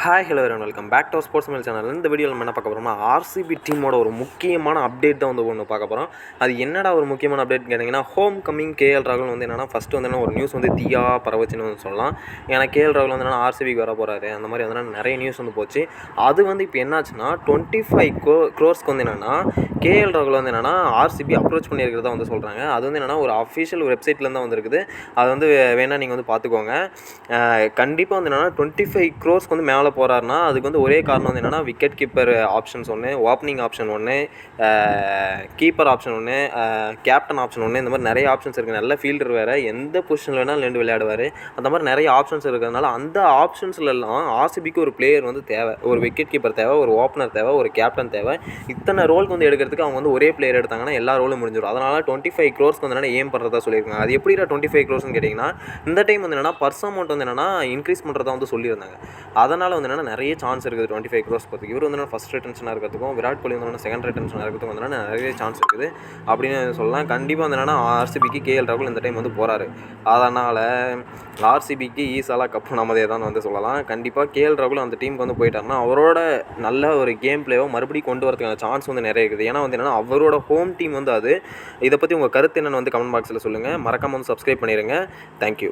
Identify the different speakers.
Speaker 1: Hi hello everyone welcome back to sports mail channel. இந்த வீடியோவில் நம்ம என்ன பார்க்க போகிறோம்னா ஆர்சிபி டீமோட ஒரு முக்கியமான அப்டேட் தான் ஒன்று பார்க்க போகிறோம். அது என்னடா ஒரு முக்கியமான அப்டேட் கேட்டிங்கன்னா, ஹோம் கம்மிங் கேஎல் ராகுல் என்னென்னா ஃபஸ்ட்டு ஒரு நியூஸ் தீயா பரவச்சுன்னு சொல்லலாம். ஏன்னா கேஎல் ராகுல் என்னென்னா ஆர்சிபிக்கு வர போகிறாரு, அந்த மாதிரி நிறைய நியூஸ் போச்சு. அது இப்போ என்னாச்சுன்னா 25 crores என்னென்னா கேஎல் ராகுல் என்னென்னா ஆர்சிபி அப்ரோச் பண்ணியிருக்கிறதா சொல்கிறாங்க. அது என்னென்னா ஒரு அஃபிஷியல் வெப்சைட்லேருந்து தான் வந்திருக்குது. அது வேணால் நீங்கள் பார்த்துக்கோங்க. கண்டிப்பாக என்னென்னா 25 crores மேலே போகிறாருன்னா அதுக்கு ஒரே காரணம் என்னென்னா விக்கெட் கீப்பர் ஆப்ஷன்ஸ் ஒன்று, ஓப்பனிங் ஆப்ஷன் ஒன்று, கீப்பர் ஆப்ஷன் ஒன்று, கேப்டன் ஆப்ஷன் ஒன்று, இந்த மாதிரி நிறைய ஆப்ஷன்ஸ் இருக்குது. நல்ல ஃபீல்டர் வேறு, எந்த பொசிஷனில் வேணாலும் நின்று விளையாடுவார். அந்த மாதிரி நிறைய ஆப்ஷன்ஸ் இருக்கிறதுனால அந்த ஆப்ஷன்ஸ்லாம் ஆர்சிபிக்கு ஒரு பிளேயர் தேவை. ஒரு விக்கெட் கீப்பர் தேவை, ஒரு ஓப்பனர் தேவை, ஒரு கேப்டன் தேவை. இத்தனை ரோலுக்கு எடுக்கிறதுக்கு அவங்க ஒரே பிளேயர் எடுத்தாங்கன்னா எல்லா ரோலும் முடிஞ்சிடும். அதனால் 25 crores ஏம் பண்ணுறதா சொல்லியிருக்காங்க. அது எப்படி 25 crores கேட்டிங்கன்னா, இந்த டைம் என்னென்னா பர்ஸ் அமௌண்ட் என்னென்னா இன்க்ரீஸ் பண்ணுறதா சொல்லியிருந்தாங்க. அதனால் என்னென்னா நிறைய சான்ஸ் இருக்குது 25 crores பார்த்துக்கு. இவர் ஃபஸ்ட் ரிட்டன்ஷனாக இருக்கிறதுக்கும், விராட் கோலி செகண்ட் ரிட்டன்ஷனாக இருக்கிறதுக்கும் நிறைய சான்ஸ் இருக்குது அப்படின்னு சொல்லலாம். கண்டிப்பாக என்னென்னா ஆர்சிபிக்கு கேஎல் ராகுல் இந்த டைம் போகிறாரு. அதனால் ஆர்சிபிக்கு ஈஸாலா கப்பு நமதே தான் சொல்லலாம். கண்டிப்பாக கேஎல் ராகுல் அந்த டீமுக்கு போயிட்டாருன்னா அவரோட நல்ல ஒரு கேம் பிளேவை மறுபடியும் கொண்டு வரதுக்கான சான்ஸ் நிறைய இருக்குது. ஏன்னா என்னென்னா அவரோட ஹோம் டீம் அது. இதை பற்றி உங்கள் கருத்து என்னென்னு கமெண்ட் பாக்ஸில் சொல்லுங்கள். மறக்காமல் சப்ஸ்கிரைப் பண்ணிடுங்க. தேங்க்யூ.